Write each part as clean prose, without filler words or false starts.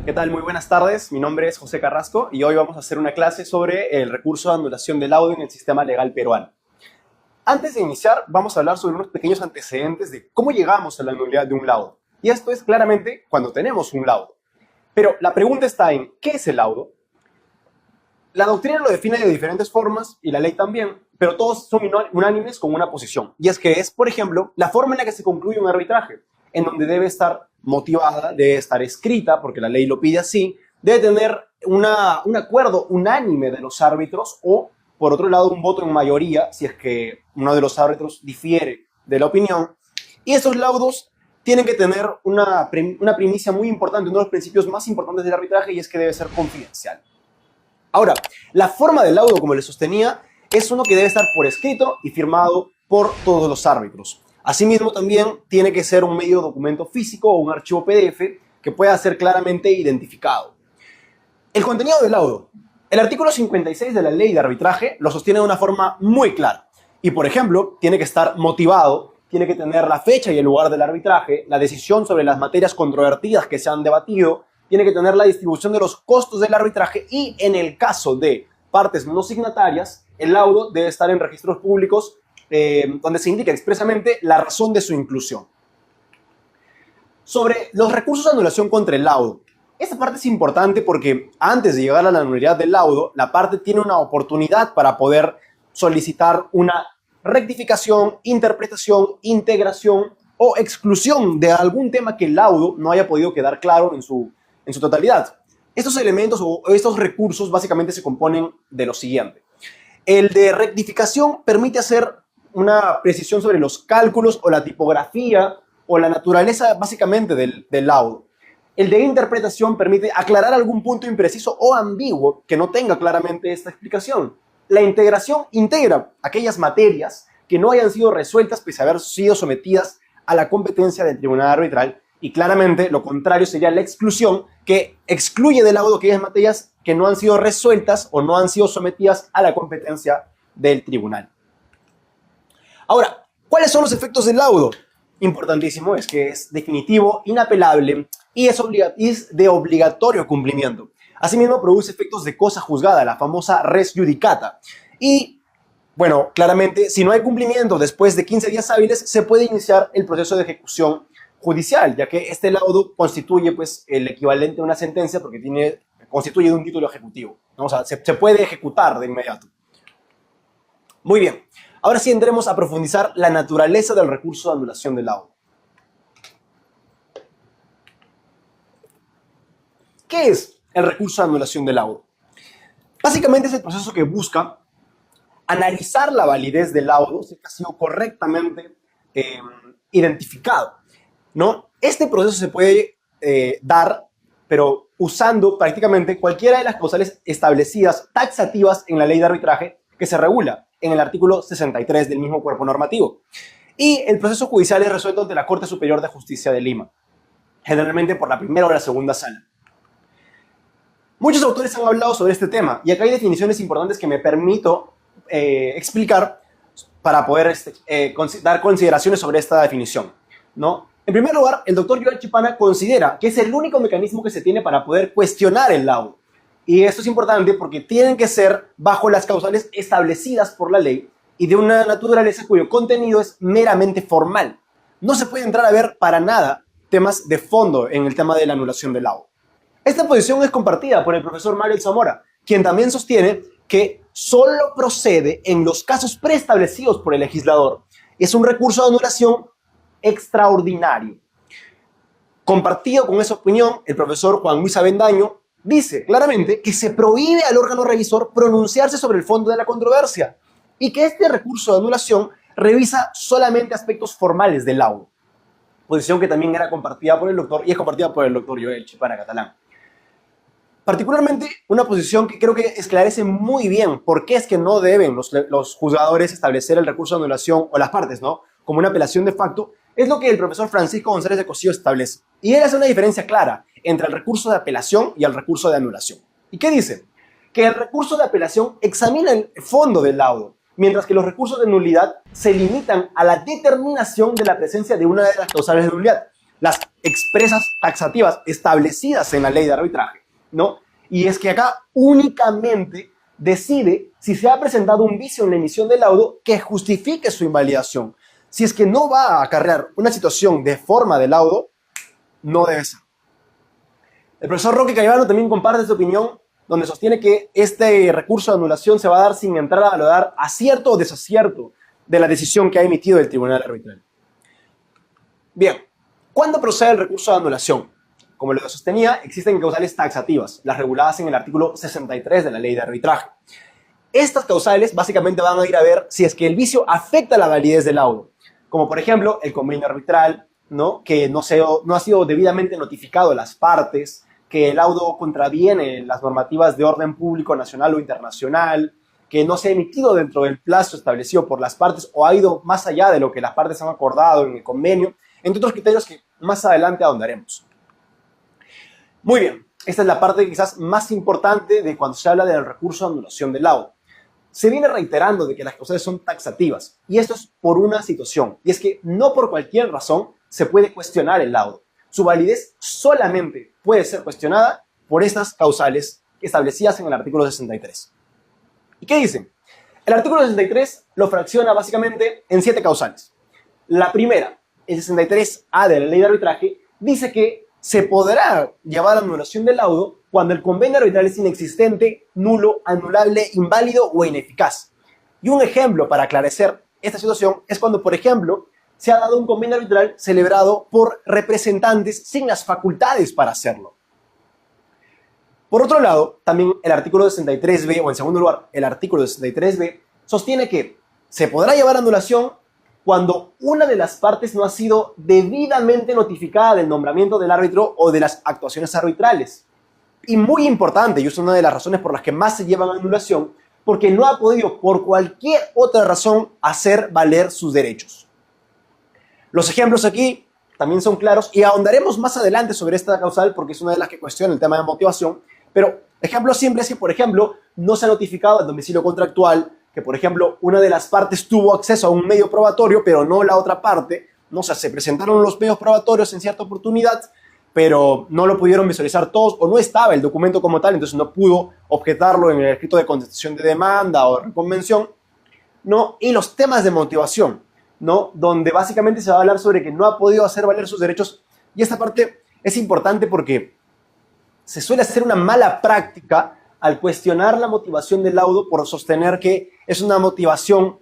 ¿Qué tal? Muy buenas tardes. Mi nombre es José Carrasco y hoy vamos a hacer una clase sobre el recurso de anulación del laudo en el sistema legal peruano. Antes de iniciar, vamos a hablar sobre unos pequeños antecedentes de cómo llegamos a la nulidad de un laudo. Y esto es claramente cuando tenemos un laudo. Pero la pregunta está en, ¿qué es el laudo? La doctrina lo define de diferentes formas y la ley también, pero todos son unánimes con una posición. Y es que es, por ejemplo, la forma en la que se concluye un arbitraje, en donde debe estar motivada, debe estar escrita, porque la ley lo pide así, debe tener un acuerdo unánime de los árbitros o, por otro lado, un voto en mayoría, si es que uno de los árbitros difiere de la opinión. Y esos laudos tienen que tener una primicia muy importante, uno de los principios más importantes del arbitraje, y es que debe ser confidencial. Ahora, la forma del laudo, como les sostenía, es uno que debe estar por escrito y firmado por todos los árbitros. Asimismo, también tiene que ser un medio de documento físico o un archivo PDF que pueda ser claramente identificado. El contenido del laudo. El artículo 56 de la Ley de Arbitraje lo sostiene de una forma muy clara. Y, por ejemplo, tiene que estar motivado, tiene que tener la fecha y el lugar del arbitraje, la decisión sobre las materias controvertidas que se han debatido, tiene que tener la distribución de los costos del arbitraje y, en el caso de partes no signatarias, el laudo debe estar en registros públicos donde se indica expresamente la razón de su inclusión. Sobre los recursos de anulación contra el laudo. Esta parte es importante porque antes de llegar a la nulidad del laudo, la parte tiene una oportunidad para poder solicitar una rectificación, interpretación, integración o exclusión de algún tema que el laudo no haya podido quedar claro en su totalidad. Estos elementos o estos recursos básicamente se componen de lo siguiente. El de rectificación permite hacer una precisión sobre los cálculos o la tipografía o la naturaleza básicamente del laudo. El de interpretación permite aclarar algún punto impreciso o ambiguo que no tenga claramente esta explicación. La integración integra aquellas materias que no hayan sido resueltas pese a haber sido sometidas a la competencia del tribunal arbitral, y claramente lo contrario sería la exclusión, que excluye del laudo aquellas materias que no han sido resueltas o no han sido sometidas a la competencia del tribunal. Ahora, ¿cuáles son los efectos del laudo? Importantísimo, es que es definitivo, inapelable y es de obligatorio cumplimiento. Asimismo, produce efectos de cosa juzgada, la famosa res judicata. Y, bueno, claramente, si no hay cumplimiento después de 15 días hábiles, se puede iniciar el proceso de ejecución judicial, ya que este laudo constituye pues, el equivalente a una sentencia porque constituye un título ejecutivo. O sea, se puede ejecutar de inmediato. Muy bien. Ahora sí entremos a profundizar la naturaleza del recurso de anulación del laudo. ¿Qué es el recurso de anulación del laudo? Básicamente es el proceso que busca analizar la validez del laudo si ha sido correctamente identificado, ¿no? Este proceso se puede dar, pero usando prácticamente cualquiera de las causales establecidas taxativas en la ley de arbitraje que se regula en el artículo 63 del mismo cuerpo normativo. Y el proceso judicial es resuelto ante la Corte Superior de Justicia de Lima, generalmente por la primera o la segunda sala. Muchos autores han hablado sobre este tema y acá hay definiciones importantes que me permito explicar para poder dar consideraciones sobre esta definición, ¿no? En primer lugar, el doctor Joel Chipana considera que es el único mecanismo que se tiene para poder cuestionar el laudo. Y esto es importante porque tienen que ser bajo las causales establecidas por la ley y de una naturaleza cuyo contenido es meramente formal. No se puede entrar a ver para nada temas de fondo en el tema de la anulación del laudo. Esta posición es compartida por el profesor Mario Zamora, quien también sostiene que solo procede en los casos preestablecidos por el legislador. Es un recurso de anulación extraordinario. Compartido con esa opinión, el profesor Juan Luis Avendaño dice claramente que se prohíbe al órgano revisor pronunciarse sobre el fondo de la controversia y que este recurso de anulación revisa solamente aspectos formales del laudo. Posición que también era compartida por el doctor y es compartida por el doctor Joel Chipana Catalán. Particularmente una posición que creo que esclarece muy bien por qué es que no deben los juzgadores establecer el recurso de anulación o las partes, ¿no? Como una apelación de facto, es lo que el profesor Francisco González de Cosío establece. Y él hace una diferencia clara entre el recurso de apelación y el recurso de anulación. ¿Y qué dice? Que el recurso de apelación examina el fondo del laudo, mientras que los recursos de nulidad se limitan a la determinación de la presencia de una de las causales de nulidad. Las expresas taxativas establecidas en la ley de arbitraje, ¿no? Y es que acá únicamente decide si se ha presentado un vicio en la emisión del laudo que justifique su invalidación. Si es que no va a acarrear una situación de forma de laudo, no debe ser. El profesor Roque Cayetano también comparte esta opinión, donde sostiene que este recurso de anulación se va a dar sin entrar a valorar acierto o desacierto de la decisión que ha emitido el tribunal arbitral. Bien, ¿cuándo procede el recurso de anulación? Como lo sostenía, existen causales taxativas, las reguladas en el artículo 63 de la ley de arbitraje. Estas causales básicamente van a ir a ver si es que el vicio afecta la validez del laudo, como por ejemplo el convenio arbitral, ¿no? Que no ha sido debidamente notificado a las partes, que el laudo contraviene las normativas de orden público nacional o internacional, que no se ha emitido dentro del plazo establecido por las partes o ha ido más allá de lo que las partes han acordado en el convenio, entre otros criterios que más adelante ahondaremos. Muy bien, esta es la parte quizás más importante de cuando se habla del recurso de anulación del laudo. Se viene reiterando de que las causales son taxativas, y esto es por una situación, y es que no por cualquier razón se puede cuestionar el laudo. Su validez solamente puede ser cuestionada por estas causales establecidas en el artículo 63. ¿Y qué dicen? El artículo 63 lo fracciona básicamente en 7 causales. La primera, el 63A de la ley de arbitraje, dice que se podrá llevar a anulación del laudo cuando el convenio arbitral es inexistente, nulo, anulable, inválido o ineficaz. Y un ejemplo para aclarecer esta situación es cuando, por ejemplo, se ha dado un convenio arbitral celebrado por representantes sin las facultades para hacerlo. Por otro lado, también el artículo 63b, o en segundo lugar, el artículo 63b, sostiene que se podrá llevar a anulación cuando una de las partes no ha sido debidamente notificada del nombramiento del árbitro o de las actuaciones arbitrales. Y muy importante, y es una de las razones por las que más se llevan a anulación, porque no ha podido, por cualquier otra razón, hacer valer sus derechos. Los ejemplos aquí también son claros y ahondaremos más adelante sobre esta causal porque es una de las que cuestiona el tema de motivación. Pero ejemplo simple es que, por ejemplo, no se ha notificado el domicilio contractual, que, por ejemplo, una de las partes tuvo acceso a un medio probatorio, pero no la otra parte. No, o sea, se presentaron los medios probatorios en cierta oportunidad, pero no lo pudieron visualizar todos o no estaba el documento como tal, entonces no pudo objetarlo en el escrito de contestación de demanda o de reconvención, ¿no? Y los temas de motivación, ¿no? Donde básicamente se va a hablar sobre que no ha podido hacer valer sus derechos. Y esta parte es importante porque se suele hacer una mala práctica al cuestionar la motivación del laudo por sostener que es una motivación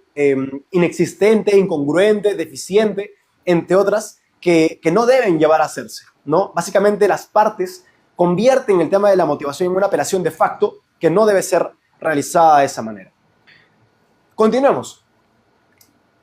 inexistente, incongruente, deficiente, entre otras, que no deben llevar a hacerse, ¿no? Básicamente las partes convierten el tema de la motivación en una apelación de facto que no debe ser realizada de esa manera. Continuemos.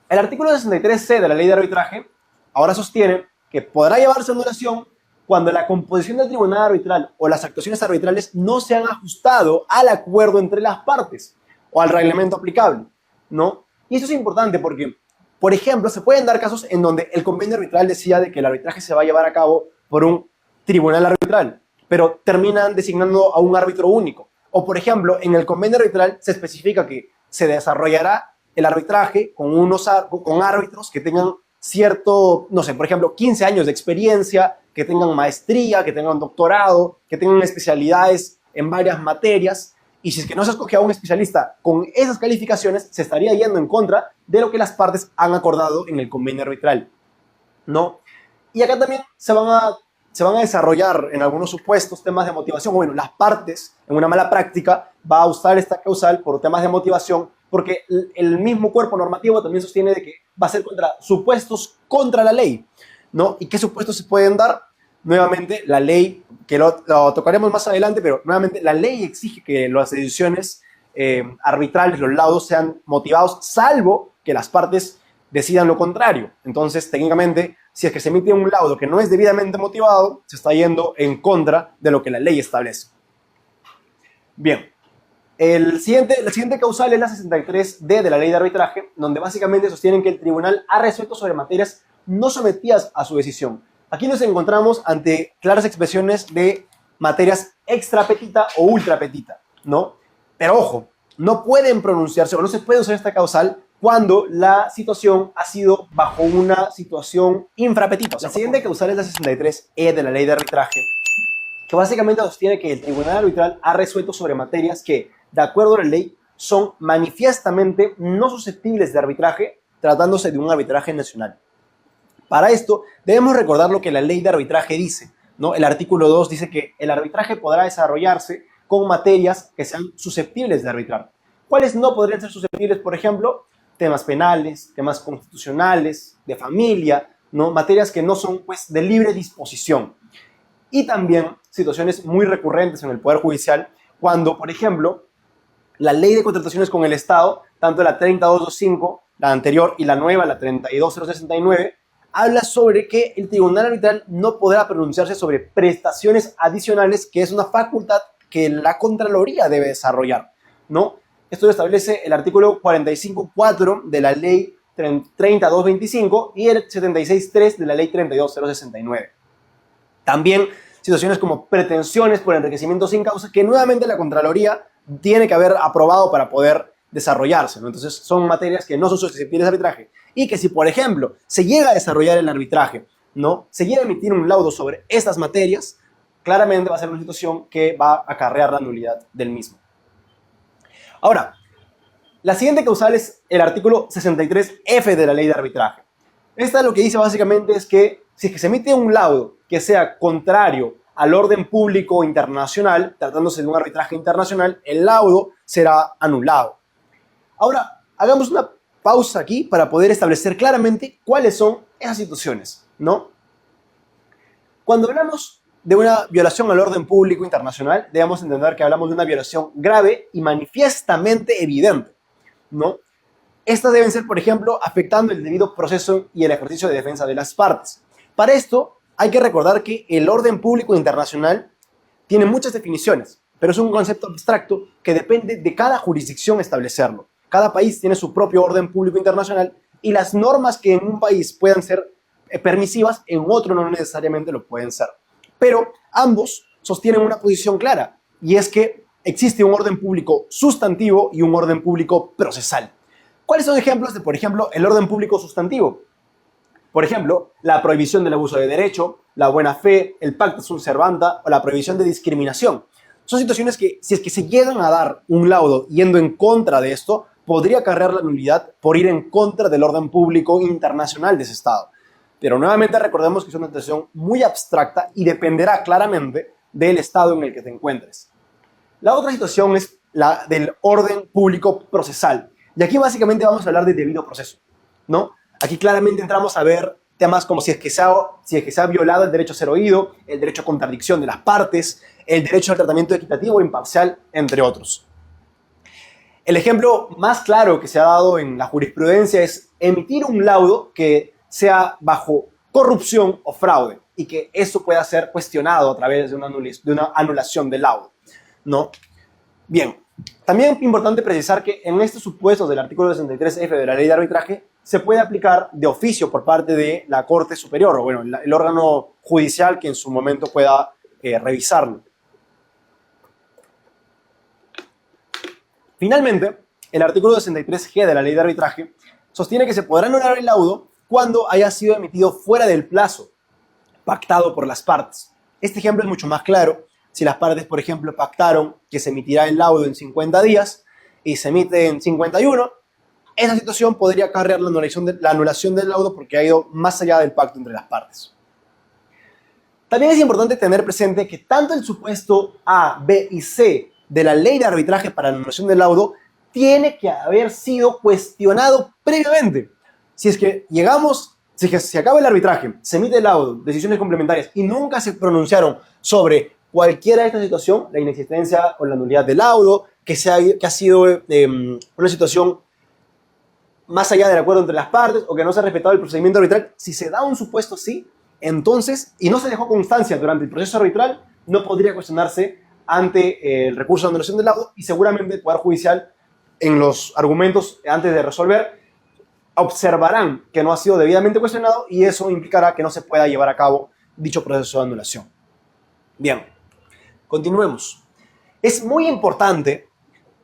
El artículo 63C de la ley de arbitraje ahora sostiene que podrá llevarse a anulación cuando la composición del tribunal arbitral o las actuaciones arbitrales no se han ajustado al acuerdo entre las partes o al reglamento aplicable, ¿no? Y eso es importante porque, por ejemplo, se pueden dar casos en donde el convenio arbitral decía de que el arbitraje se va a llevar a cabo por un tribunal arbitral, pero terminan designando a un árbitro único. O, por ejemplo, en el convenio arbitral se especifica que se desarrollará el arbitraje con árbitros que tengan cierto, no sé, por ejemplo, 15 años de experiencia, que tengan maestría, que tengan doctorado, que tengan especialidades en varias materias. Y si es que no se escoge a un especialista con esas calificaciones, se estaría yendo en contra de lo que las partes han acordado en el convenio arbitral, ¿no? Y acá también se van a desarrollar en algunos supuestos temas de motivación. Bueno, las partes, en una mala práctica, va a usar esta causal por temas de motivación, porque el mismo cuerpo normativo también sostiene de que va a ser contra supuestos contra la ley, ¿no? ¿Y qué supuestos se pueden dar? Nuevamente, la ley, que lo tocaremos más adelante, pero nuevamente la ley exige que las decisiones arbitrales, los laudos sean motivados, salvo que las partes decidan lo contrario. Entonces, técnicamente, si es que se emite un laudo que no es debidamente motivado, se está yendo en contra de lo que la ley establece. Bien. La siguiente causal es la 63D de la ley de arbitraje, donde básicamente sostienen que el tribunal ha resuelto sobre materias no sometidas a su decisión. Aquí nos encontramos ante claras expresiones de materias extra petita o ultra petita, ¿no? Pero ojo, no pueden pronunciarse o no se puede usar esta causal cuando la situación ha sido bajo una situación infrapetita. La siguiente causal es la 63E de la ley de arbitraje, que básicamente sostiene que el tribunal arbitral ha resuelto sobre materias que, de acuerdo a la ley, son manifiestamente no susceptibles de arbitraje, tratándose de un arbitraje nacional. Para esto, debemos recordar lo que la ley de arbitraje dice, ¿no? El artículo 2 dice que el arbitraje podrá desarrollarse con materias que sean susceptibles de arbitrar. ¿Cuáles no podrían ser susceptibles? Por ejemplo, temas penales, temas constitucionales, de familia, ¿no? Materias que no son, pues, de libre disposición. Y también situaciones muy recurrentes en el Poder Judicial, cuando, por ejemplo, la ley de contrataciones con el Estado, tanto la 30225, la anterior, y la nueva, la 32069, habla sobre que el tribunal arbitral no podrá pronunciarse sobre prestaciones adicionales, que es una facultad que la Contraloría debe desarrollar, ¿no? Esto lo establece el artículo 45.4 de la ley 30225 y el 76.3 de la ley 32069. También situaciones como pretensiones por enriquecimiento sin causa, que nuevamente la Contraloría tiene que haber aprobado para poder desarrollarse, ¿no? Entonces son materias que no son susceptibles de arbitraje y que si, por ejemplo, se llega a desarrollar el arbitraje, ¿no? Se llega a emitir un laudo sobre estas materias, claramente va a ser una situación que va a acarrear la nulidad del mismo. Ahora, la siguiente causal es el artículo 63F de la ley de arbitraje. Esta lo que dice básicamente es que si es que se emite un laudo que sea contrario al orden público internacional, tratándose de un arbitraje internacional, el laudo será anulado. Ahora, hagamos una pausa aquí para poder establecer claramente cuáles son esas situaciones, ¿no? Cuando hablamos de una violación al orden público internacional, debemos entender que hablamos de una violación grave y manifiestamente evidente, ¿no? Estas deben ser, por ejemplo, afectando el debido proceso y el ejercicio de defensa de las partes. Para esto, hay que recordar que el orden público internacional tiene muchas definiciones, pero es un concepto abstracto que depende de cada jurisdicción establecerlo. Cada país tiene su propio orden público internacional y las normas que en un país puedan ser permisivas, en otro no necesariamente lo pueden ser. Pero ambos sostienen una posición clara, y es que existe un orden público sustantivo y un orden público procesal. ¿Cuáles son ejemplos de, por ejemplo, el orden público sustantivo? Por ejemplo, la prohibición del abuso de derecho, la buena fe, el pacta sunt servanda o la prohibición de discriminación. Son situaciones que, si es que se llegan a dar un laudo yendo en contra de esto, podría acarrear la nulidad por ir en contra del orden público internacional de ese Estado. Pero nuevamente recordemos que es una situación muy abstracta y dependerá claramente del Estado en el que te encuentres. La otra situación es la del orden público procesal. Y aquí básicamente vamos a hablar de debido proceso, ¿no? Aquí claramente entramos a ver temas como si es que se ha violado el derecho a ser oído, el derecho a contradicción de las partes, el derecho al tratamiento equitativo e imparcial, entre otros. El ejemplo más claro que se ha dado en la jurisprudencia es emitir un laudo que sea bajo corrupción o fraude y que eso pueda ser cuestionado a través de una anulación del laudo, ¿no? Bien, también es importante precisar que en estos supuestos del artículo 63F de la ley de arbitraje se puede aplicar de oficio por parte de la Corte Superior o, bueno, el órgano judicial que en su momento pueda revisarlo. Finalmente, el artículo 63G de la ley de arbitraje sostiene que se podrá anular el laudo cuando haya sido emitido fuera del plazo pactado por las partes. Este ejemplo es mucho más claro. Si las partes, por ejemplo, pactaron que se emitirá el laudo en 50 días y se emite en 51, esa situación podría acarrear la anulación del laudo porque ha ido más allá del pacto entre las partes. También es importante tener presente que tanto el supuesto A, B y C de la ley de arbitraje para la anulación del laudo tiene que haber sido cuestionado previamente. Si es que se acaba el arbitraje, se emite el laudo, decisiones complementarias y nunca se pronunciaron sobre cualquiera de estas situaciones, la inexistencia o la nulidad del laudo, que ha sido una situación más allá del acuerdo entre las partes o que no se ha respetado el procedimiento arbitral, si se da un supuesto así, entonces, y no se dejó constancia durante el proceso arbitral, no podría cuestionarse ante el recurso de anulación del laudo y seguramente el Poder Judicial, en los argumentos antes de resolver, observarán que no ha sido debidamente cuestionado y eso implicará que no se pueda llevar a cabo dicho proceso de anulación. Bien, continuemos. Es muy importante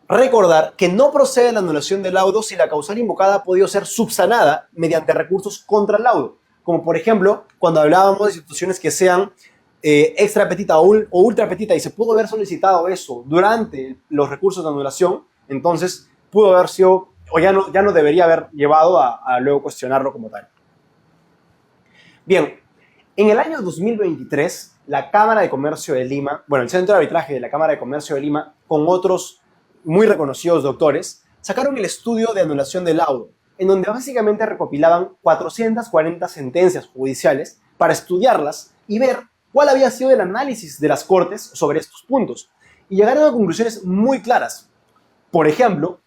recordar que no procede la anulación del laudo si la causal invocada ha podido ser subsanada mediante recursos contra el laudo, como por ejemplo cuando hablábamos de situaciones que sean extra petita o ultra petita y se pudo haber solicitado eso durante los recursos de anulación, entonces pudo haber sido, o ya no debería haber llevado a luego cuestionarlo como tal. Bien, en el año 2023, la Cámara de Comercio de Lima, bueno, el Centro de Arbitraje de la Cámara de Comercio de Lima, con otros muy reconocidos doctores, sacaron el estudio de anulación del laudo, en donde básicamente recopilaban 440 sentencias judiciales para estudiarlas y ver cuál había sido el análisis de las Cortes sobre estos puntos. Y llegaron a conclusiones muy claras. Por ejemplo,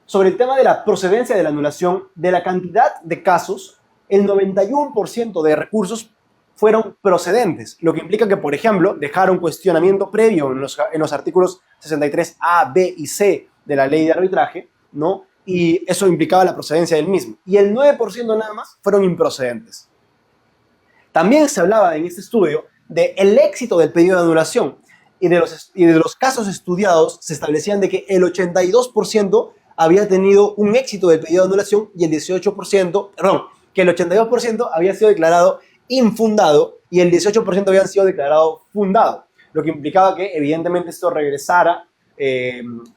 sobre el tema de la procedencia de la anulación, de la cantidad de casos, el 91% de recursos fueron procedentes, lo que implica que, por ejemplo, dejaron cuestionamiento previo en los artículos 63A, B y C de la ley de arbitraje, ¿no? Y eso implicaba la procedencia del mismo. Y el 9% nada más fueron improcedentes. También se hablaba en este estudio del éxito del pedido de anulación y de los casos estudiados se establecían de que el 82% había tenido un éxito del pedido de anulación y el 18%, perdón, que el 82% había sido declarado infundado y el 18% habían sido declarado fundado, lo que implicaba que evidentemente esto regresara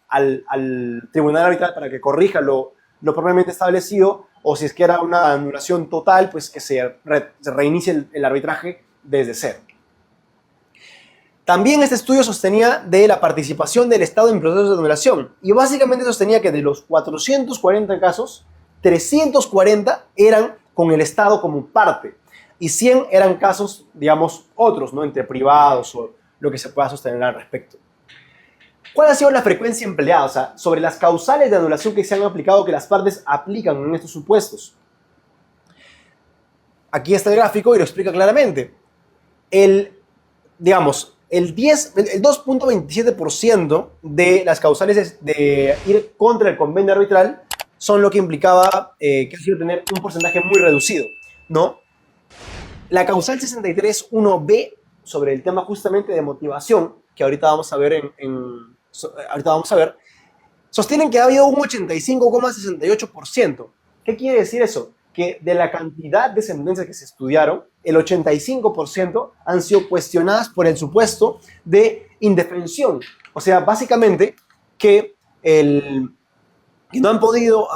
al tribunal arbitral para que corrija lo propiamente establecido, o si es que era una anulación total, pues que se reinicie el arbitraje desde cero. También este estudio sostenía de la participación del Estado en procesos de anulación y básicamente sostenía que de los 440 casos, 340 eran con el Estado como parte y 100 eran casos, digamos, otros, ¿no? Entre privados o lo que se pueda sostener al respecto. ¿Cuál ha sido la frecuencia empleada? O sea, sobre las causales de anulación que se han aplicado, que las partes aplican en estos supuestos. Aquí está el gráfico y lo explica claramente. El 2.27% de las causales de ir contra el convenio arbitral son lo que implicaba que ha sido tener un porcentaje muy reducido, ¿no? La causal 63.1b sobre el tema justamente de motivación, que ahorita vamos a ver sostienen que ha habido un 85,68%. ¿Qué quiere decir eso? Que de la cantidad de sentencias que se estudiaron, el 85% han sido cuestionadas por el supuesto de indefensión. O sea, básicamente que no han podido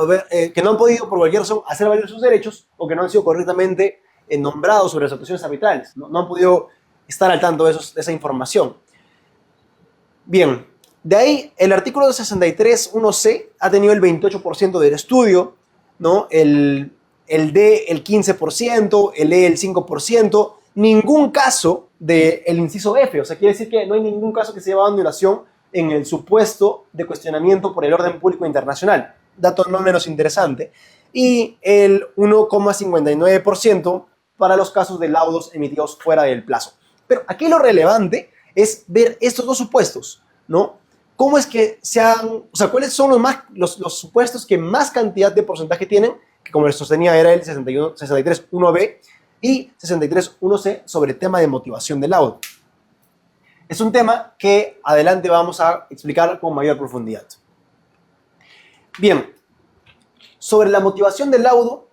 por cualquier razón hacer valer sus derechos o que no han sido correctamente nombrados sobre las actuaciones arbitrales. No han podido estar al tanto de esa información. Bien, de ahí el artículo 63.1c ha tenido el 28% del estudio, ¿no? El D el 15%, el E el 5%, ningún caso del inciso F, o sea, quiere decir que no hay ningún caso que se llevado a anulación en el supuesto de cuestionamiento por el orden público internacional, dato no menos interesante, y el 1,59% para los casos de laudos emitidos fuera del plazo. Pero aquí lo relevante es ver estos dos supuestos, ¿no? ¿Cómo es que cuáles son los supuestos que más cantidad de porcentaje tienen? Que como les sostenía era el 63.1b y 63.1c sobre el tema de motivación del laudo. Es un tema que adelante vamos a explicar con mayor profundidad. Bien, sobre la motivación del laudo,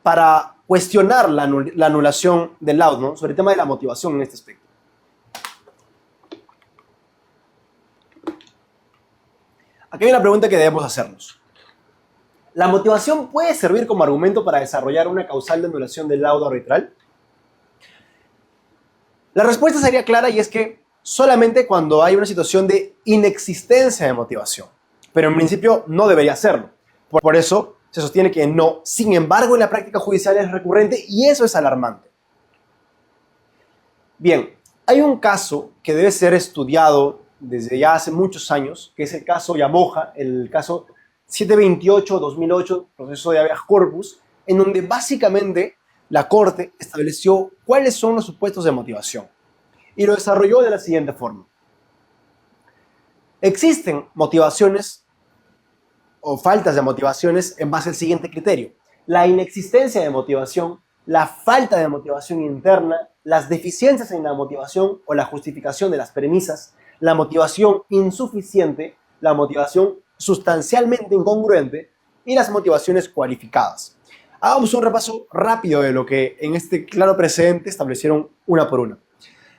para cuestionar la anulación del laudo, ¿no? Sobre el tema de la motivación en este aspecto. Aquí hay una pregunta que debemos hacernos. ¿La motivación puede servir como argumento para desarrollar una causal de anulación del laudo arbitral? La respuesta sería clara y es que solamente cuando hay una situación de inexistencia de motivación. Pero en principio no debería serlo. Por eso se sostiene que no. Sin embargo, en la práctica judicial es recurrente y eso es alarmante. Bien, hay un caso que debe ser estudiado desde ya hace muchos años, que es el caso Yamoja, el caso 728-2008, proceso de habeas corpus, en donde básicamente la Corte estableció cuáles son los supuestos de motivación y lo desarrolló de la siguiente forma. Existen motivaciones o faltas de motivaciones en base al siguiente criterio: la inexistencia de motivación, la falta de motivación interna, las deficiencias en la motivación o la justificación de las premisas, la motivación insuficiente la motivación sustancialmente incongruente y las motivaciones cualificadas. Hagamos un repaso rápido de lo que en este claro precedente establecieron una por una.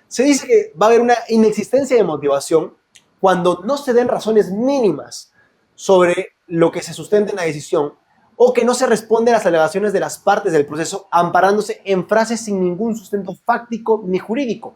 Se dice que va a haber una inexistencia de motivación cuando no se den razones mínimas sobre lo que se sustenta en la decisión o que no se responde a las alegaciones de las partes del proceso amparándose en frases sin ningún sustento fáctico ni jurídico.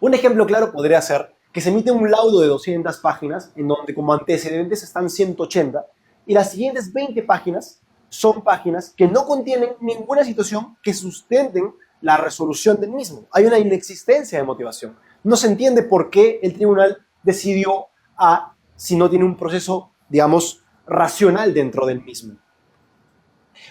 Un ejemplo claro podría ser que se emite un laudo de 200 páginas en donde como antecedentes están 180 y las siguientes 20 páginas son páginas que no contienen ninguna situación que sustenten la resolución del mismo. Hay una inexistencia de motivación. No se entiende por qué el tribunal decidió A si no tiene un proceso, digamos, racional dentro del mismo.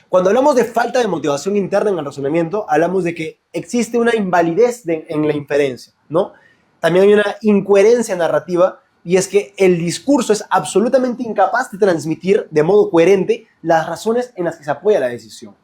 Cuando hablamos de falta de motivación interna en el razonamiento, hablamos de que existe una invalidez en la inferencia, ¿no? También hay una incoherencia narrativa y es que el discurso es absolutamente incapaz de transmitir de modo coherente las razones en las que se apoya la decisión.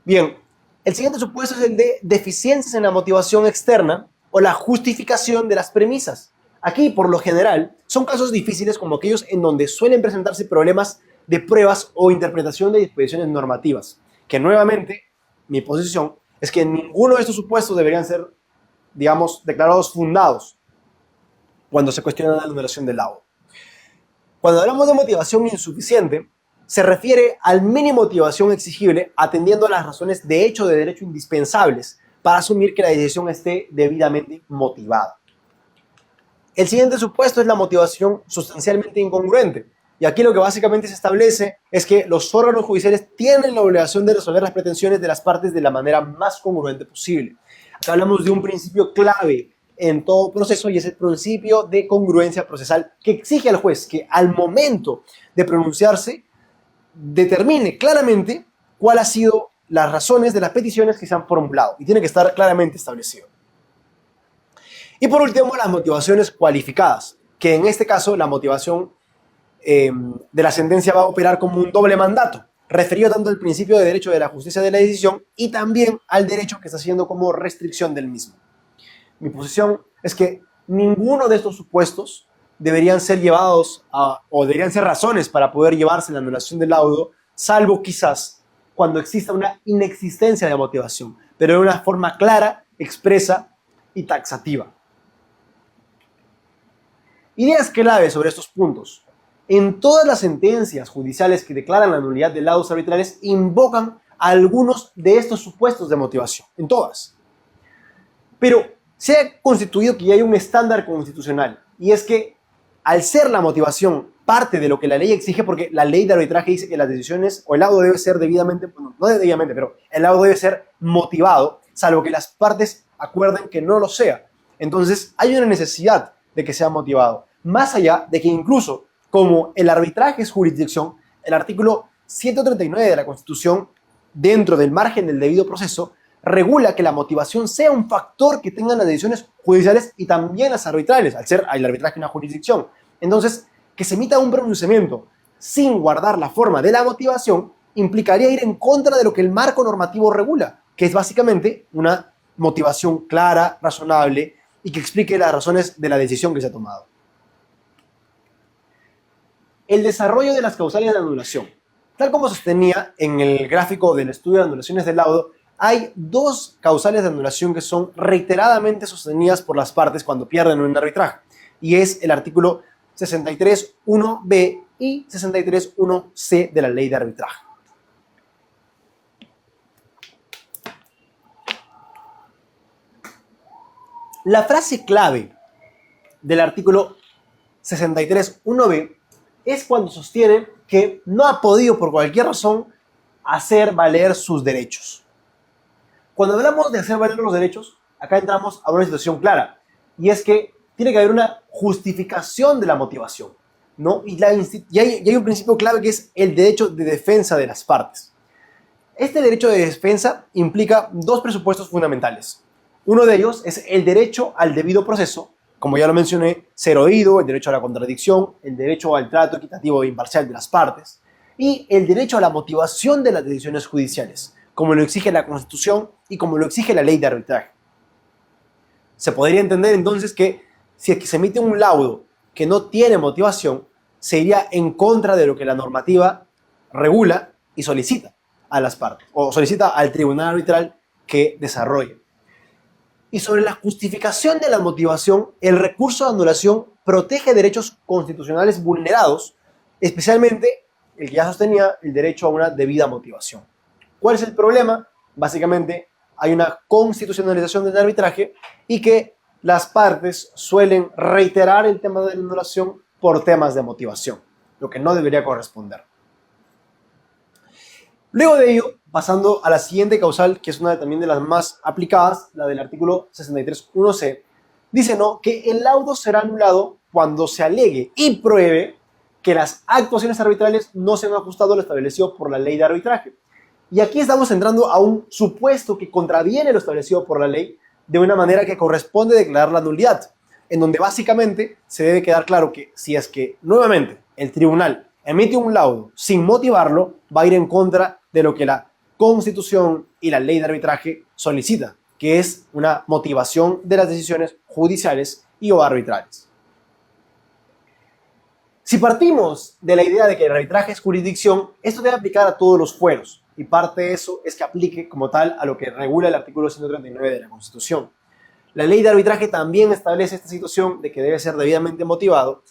Bien, el siguiente supuesto es el de deficiencias en la motivación externa o la justificación de las premisas. Aquí, por lo general, son casos difíciles como aquellos en donde suelen presentarse problemas de pruebas o interpretación de disposiciones normativas, que nuevamente, mi posición es que ninguno de estos supuestos deberían ser, digamos, declarados fundados cuando se cuestiona la anulación del laudo. Cuando hablamos de motivación insuficiente, se refiere al mínimo motivación exigible atendiendo a las razones de hecho de derecho indispensables para asumir que la decisión esté debidamente motivada. El siguiente supuesto es la motivación sustancialmente incongruente. Y aquí lo que básicamente se establece es que los órganos judiciales tienen la obligación de resolver las pretensiones de las partes de la manera más congruente posible. Acá hablamos de un principio clave en todo proceso y es el principio de congruencia procesal que exige al juez que al momento de pronunciarse determine claramente cuáles han sido las razones de las peticiones que se han formulado y tiene que estar claramente establecido. Y por último, las motivaciones cualificadas, que en este caso la motivación de la sentencia va a operar como un doble mandato, referido tanto al principio de derecho de la justicia de la decisión y también al derecho que está haciendo como restricción del mismo. Mi posición es que ninguno de estos supuestos deberían ser llevados o deberían ser razones para poder llevarse la anulación del laudo, salvo quizás cuando exista una inexistencia de motivación, pero de una forma clara, expresa y taxativa. Ideas clave sobre estos puntos. En todas las sentencias judiciales que declaran la nulidad de laudos arbitrales invocan algunos de estos supuestos de motivación, en todas. Pero se ha constituido que ya hay un estándar constitucional y es que al ser la motivación parte de lo que la ley exige, porque la ley de arbitraje dice que las decisiones o el laudo debe ser debidamente, bueno, no debidamente, pero el laudo debe ser motivado, salvo que las partes acuerden que no lo sea. Entonces hay una necesidad de que sea motivado, más allá de que incluso como el arbitraje es jurisdicción, el artículo 139 de la Constitución, dentro del margen del debido proceso, regula que la motivación sea un factor que tengan las decisiones judiciales y también las arbitrales, al ser el arbitraje una jurisdicción. Entonces, que se emita un pronunciamiento sin guardar la forma de la motivación implicaría ir en contra de lo que el marco normativo regula, que es básicamente una motivación clara, razonable y que explique las razones de la decisión que se ha tomado. El desarrollo de las causales de anulación. Tal como sostenía en el gráfico del estudio de anulaciones del laudo, hay dos causales de anulación que son reiteradamente sostenidas por las partes cuando pierden un arbitraje, y es el artículo 63.1b y 63.1c de la ley de arbitraje. La frase clave del artículo 63.1b es cuando sostiene que no ha podido por cualquier razón hacer valer sus derechos. Cuando hablamos de hacer valer los derechos, acá entramos a una situación clara, y es que tiene que haber una justificación de la motivación, ¿no? Y hay un principio clave que es el derecho de defensa de las partes. Este derecho de defensa implica dos presupuestos fundamentales. Uno de ellos es el derecho al debido proceso, como ya lo mencioné, ser oído, el derecho a la contradicción, el derecho al trato equitativo e imparcial de las partes, y el derecho a la motivación de las decisiones judiciales, como lo exige la Constitución y como lo exige la ley de arbitraje. Se podría entender entonces que si es que se emite un laudo que no tiene motivación se iría en contra de lo que la normativa regula y solicita a las partes, o solicita al tribunal arbitral que desarrolle. Y sobre la justificación de la motivación, el recurso de anulación protege derechos constitucionales vulnerados, especialmente el que ya sostenía el derecho a una debida motivación. ¿Cuál es el problema? Básicamente, hay una constitucionalización del arbitraje y que las partes suelen reiterar el tema de la anulación por temas de motivación, lo que no debería corresponder. Luego de ello, pasando a la siguiente causal, que es una también de las más aplicadas, la del artículo 63.1c, dice ¿no? que el laudo será anulado cuando se alegue y pruebe que las actuaciones arbitrales no se han ajustado a lo establecido por la ley de arbitraje. Y aquí estamos entrando a un supuesto que contraviene lo establecido por la ley de una manera que corresponde declarar la nulidad, en donde básicamente se debe quedar claro que si es que nuevamente el tribunal emite un laudo sin motivarlo, va a ir en contra de lo que la Constitución y la ley de arbitraje solicita, que es una motivación de las decisiones judiciales y o arbitrales. Si partimos de la idea de que el arbitraje es jurisdicción, esto debe aplicar a todos los fueros, y parte de eso es que aplique como tal a lo que regula el artículo 139 de la Constitución. La ley de arbitraje también establece esta situación de que debe ser debidamente motivado,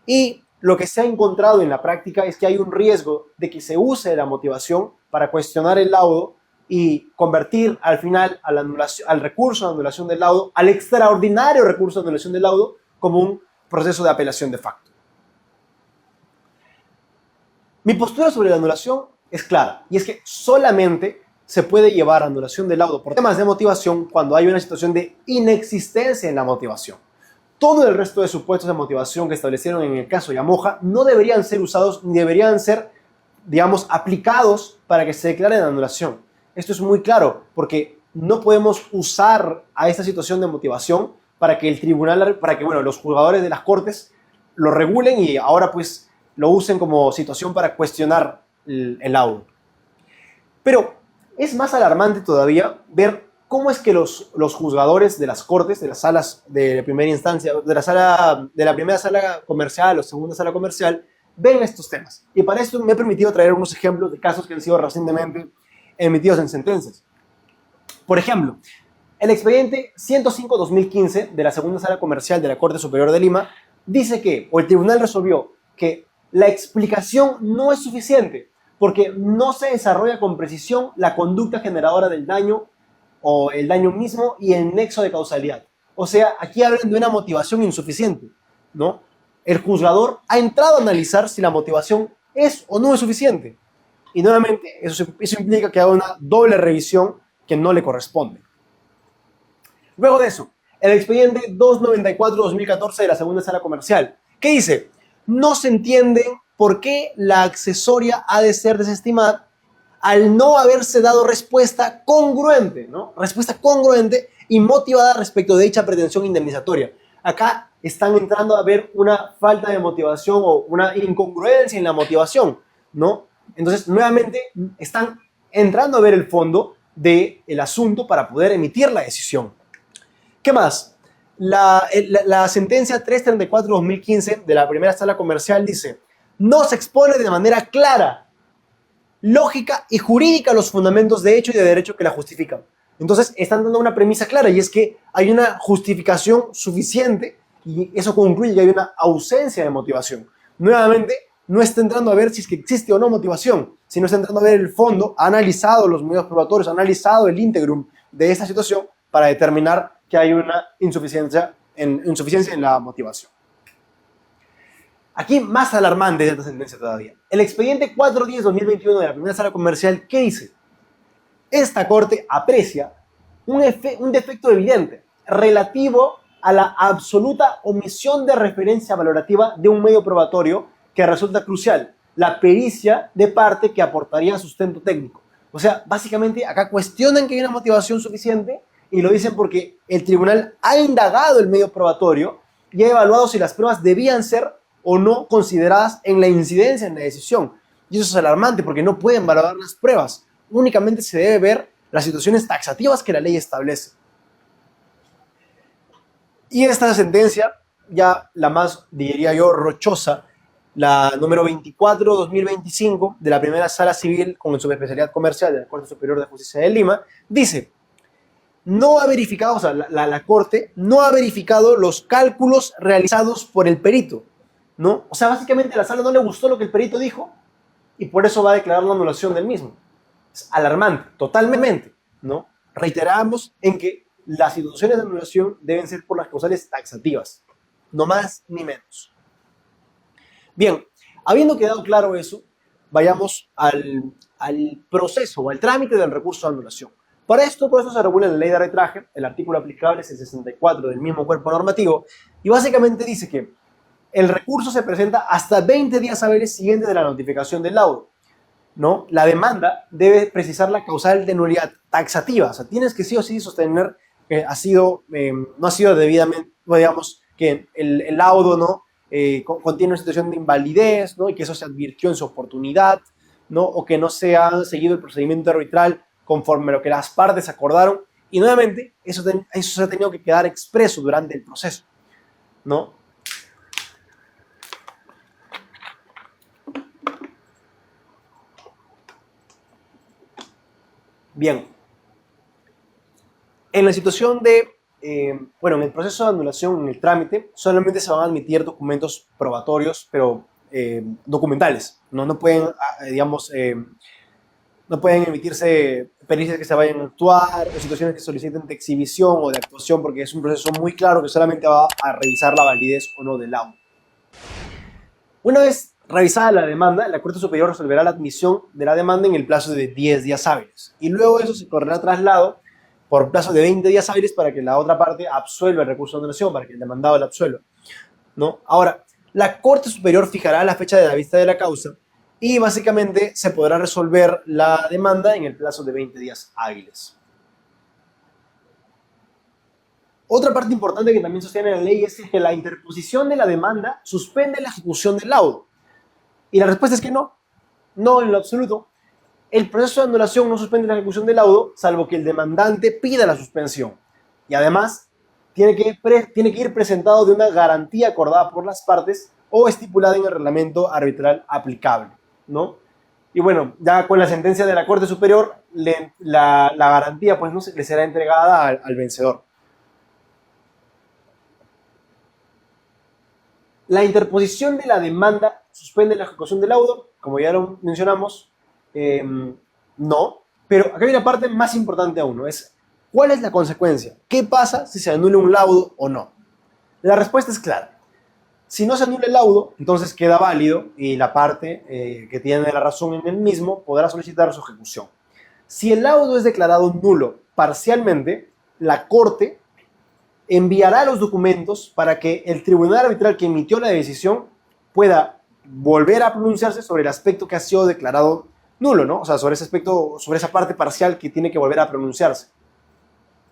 y lo que se ha encontrado en la práctica es que hay un riesgo de que se use la motivación para cuestionar el laudo y convertir al final al recurso de anulación del laudo, al extraordinario recurso de anulación del laudo, como un proceso de apelación de facto. Mi postura sobre la anulación es clara, y es que solamente se puede llevar a anulación del laudo por temas de motivación cuando hay una situación de inexistencia en la motivación. Todo el resto de supuestos de motivación que establecieron en el caso Yamoja no deberían ser usados ni deberían ser, digamos, aplicados para que se declare la anulación. Esto es muy claro, porque no podemos usar a esta situación de motivación para que el tribunal, para que los juzgadores de las cortes lo regulen y ahora pues lo usen como situación para cuestionar el laudo. Pero es más alarmante todavía ver cómo es que los juzgadores de las cortes, de las salas de primera instancia, de la primera sala comercial o segunda sala comercial, ven estos temas. Y para esto me he permitido traer unos ejemplos de casos que han sido recientemente emitidos en sentencias. Por ejemplo, el expediente 105-2015 de la segunda sala comercial de la Corte Superior de Lima dice que, o el tribunal resolvió que la explicación no es suficiente porque no se desarrolla con precisión la conducta generadora del daño o el daño mismo y el nexo de causalidad. O sea, aquí hablan de una motivación insuficiente, ¿no? El juzgador ha entrado a analizar si la motivación es o no es suficiente. Y nuevamente, eso implica que haga una doble revisión que no le corresponde. Luego de eso, el expediente 294-2014 de la segunda sala comercial, ¿qué dice? No se entiende por qué la accesoria ha de ser desestimada al no haberse dado respuesta congruente, ¿no? Respuesta congruente y motivada respecto de dicha pretensión indemnizatoria. Acá están entrando a ver una falta de motivación o una incongruencia en la motivación, ¿no? Entonces, nuevamente, están entrando a ver el fondo del asunto para poder emitir la decisión. ¿Qué más? La sentencia 334-2015 de la primera sala comercial dice: no se expone de manera clara, lógica y jurídica los fundamentos de hecho y de derecho que la justifican. Entonces están dando una premisa clara, y es que hay una justificación suficiente y eso concluye que hay una ausencia de motivación. Nuevamente, no está entrando a ver si es que existe o no motivación, sino está entrando a ver el fondo, ha analizado los medios probatorios, ha analizado el íntegrum de esta situación para determinar que hay una insuficiencia en la motivación. Aquí más alarmante de esta sentencia todavía. El expediente 410-2021 de la primera sala comercial, ¿qué dice? Esta corte aprecia un defecto evidente relativo a la absoluta omisión de referencia valorativa de un medio probatorio que resulta crucial, la pericia de parte que aportaría sustento técnico. O sea, básicamente acá cuestionan que hay una motivación suficiente y lo dicen porque el tribunal ha indagado el medio probatorio y ha evaluado si las pruebas debían ser o no consideradas en la incidencia en la decisión. Y eso es alarmante porque no pueden valorar las pruebas. Únicamente se debe ver las situaciones taxativas que la ley establece. Y esta sentencia ya la más, diría yo, rochosa, la número 24/2025 de la primera sala civil con subespecialidad comercial de la Corte Superior de Justicia de Lima, dice: no ha verificado, o sea, la Corte no ha verificado los cálculos realizados por el perito, ¿no? O sea, básicamente a la sala no le gustó lo que el perito dijo y por eso va a declarar la anulación del mismo. Es alarmante, totalmente, ¿no? Reiteramos en que las situaciones de anulación deben ser por las causales taxativas, no más ni menos. Bien, habiendo quedado claro eso, vayamos al proceso o al trámite del recurso de anulación. Para esto, todo esto se regula en la ley de arbitraje, el artículo aplicable es el 64 del mismo cuerpo normativo, y básicamente dice que el recurso se presenta hasta 20 días hábiles siguientes de la notificación del laudo, ¿no? La demanda debe precisar la causal de nulidad taxativa, o sea, tienes que sí o sí sostener que no ha sido debidamente, digamos, que el laudo, ¿no? Contiene una situación de invalidez, ¿no? Y que eso se advirtió en su oportunidad, ¿no? O que no se ha seguido el procedimiento arbitral conforme a lo que las partes acordaron. Y nuevamente, eso se ha tenido que quedar expreso durante el proceso, ¿no? Bien, en la situación en el proceso de anulación, en el trámite, solamente se van a admitir documentos probatorios, pero documentales. No pueden, digamos, no pueden emitirse pericias que se vayan a actuar o situaciones que soliciten de exhibición o de actuación, porque es un proceso muy claro que solamente va a revisar la validez o no del laudo. Una vez revisada la demanda, la Corte Superior resolverá la admisión de la demanda en el plazo de 10 días hábiles. Y luego eso se correrá traslado por plazo de 20 días hábiles para que la otra parte absuelva el recurso de anulación, para que el demandado la absuelva, ¿no? Ahora, la Corte Superior fijará la fecha de la vista de la causa y básicamente se podrá resolver la demanda en el plazo de 20 días hábiles. Otra parte importante que también sostiene la ley es que la interposición de la demanda suspende la ejecución del laudo. Y la respuesta es que no, no en lo absoluto. El proceso de anulación no suspende la ejecución del laudo, salvo que el demandante pida la suspensión. Y además, tiene que ir presentado de una garantía acordada por las partes o estipulada en el reglamento arbitral aplicable, ¿no? Y bueno, ya con la sentencia de la Corte Superior, la garantía pues no le será entregada al vencedor. La interposición de la demanda suspende la ejecución del laudo, como ya lo mencionamos, no, pero acá hay una parte más importante aún, ¿no? Es, ¿cuál es la consecuencia? ¿Qué pasa si se anula un laudo o no? La respuesta es clara. Si no se anula el laudo, entonces queda válido y la parte que tiene la razón en el mismo podrá solicitar su ejecución. Si el laudo es declarado nulo parcialmente, la Corte enviará los documentos para que el tribunal arbitral que emitió la decisión pueda volver a pronunciarse sobre el aspecto que ha sido declarado nulo, ¿no? O sea, sobre ese aspecto, sobre esa parte parcial que tiene que volver a pronunciarse.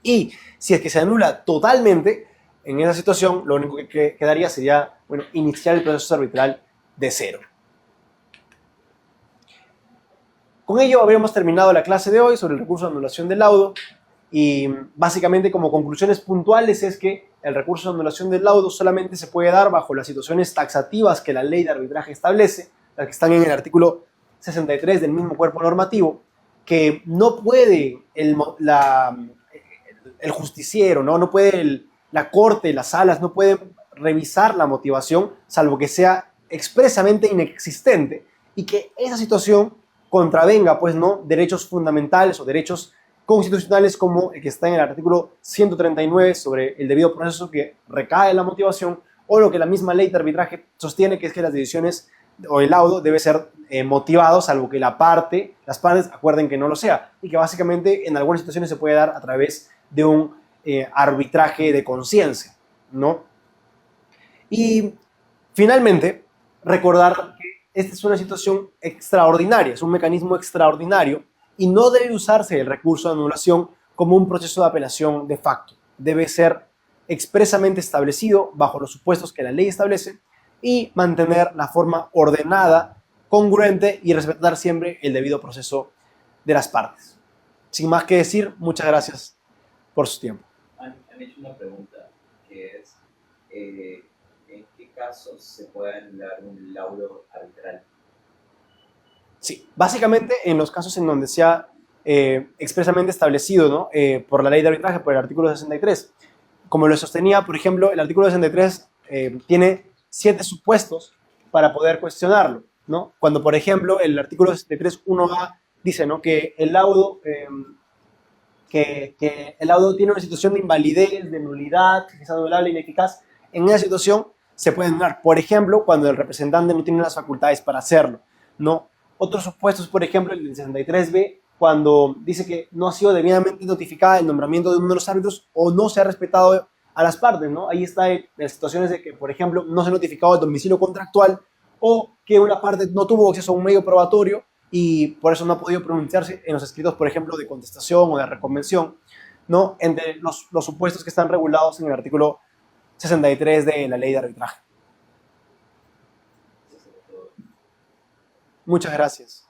Y si es que se anula totalmente, en esa situación lo único que quedaría sería, bueno, iniciar el proceso arbitral de cero. Con ello habríamos terminado la clase de hoy sobre el recurso de anulación del laudo. Y básicamente como conclusiones puntuales es que el recurso de anulación del laudo solamente se puede dar bajo las situaciones taxativas que la ley de arbitraje establece, las que están en el artículo 63 del mismo cuerpo normativo, que no puede el justiciero, no puede la corte, las salas, no pueden revisar la motivación, salvo que sea expresamente inexistente y que esa situación contravenga, pues, ¿no?, derechos fundamentales o derechos constitucionales como el que está en el artículo 139 sobre el debido proceso que recae en la motivación, o lo que la misma ley de arbitraje sostiene, que es que las decisiones o el laudo debe ser motivado, salvo que las partes acuerden que no lo sea, y que básicamente en algunas situaciones se puede dar a través de un arbitraje de conciencia, ¿no? Y finalmente, recordar que esta es una situación extraordinaria, es un mecanismo extraordinario y no debe usarse el recurso de anulación como un proceso de apelación de facto. Debe ser expresamente establecido bajo los supuestos que la ley establece y mantener la forma ordenada, congruente y respetar siempre el debido proceso de las partes. Sin más que decir, muchas gracias por su tiempo. Han hecho una pregunta que es, casos se puede anular un laudo arbitral. Sí, básicamente en los casos en donde sea expresamente establecido, ¿no? Por la ley de arbitraje, por el artículo 63. Como lo sostenía, por ejemplo, el artículo 63 tiene 7 supuestos para poder cuestionarlo, ¿no? Cuando, por ejemplo, el artículo 63 1A dice, ¿no?, que el laudo, que el laudo tiene una situación de invalidez, de nulidad, que es anulable, ineficaz. En esa situación se puede anular, por ejemplo, cuando el representante no tiene las facultades para hacerlo, ¿no? Otros supuestos, por ejemplo, el del 63B, cuando dice que no ha sido debidamente notificada el nombramiento de uno de los árbitros o no se ha respetado a las partes, ¿no? Ahí está en las situaciones de que, por ejemplo, no se ha notificado el domicilio contractual o que una parte no tuvo acceso a un medio probatorio y por eso no ha podido pronunciarse en los escritos, por ejemplo, de contestación o de reconvención, ¿no? Entre los supuestos que están regulados en el artículo 63 de la ley de arbitraje. Eso es todo. Muchas gracias.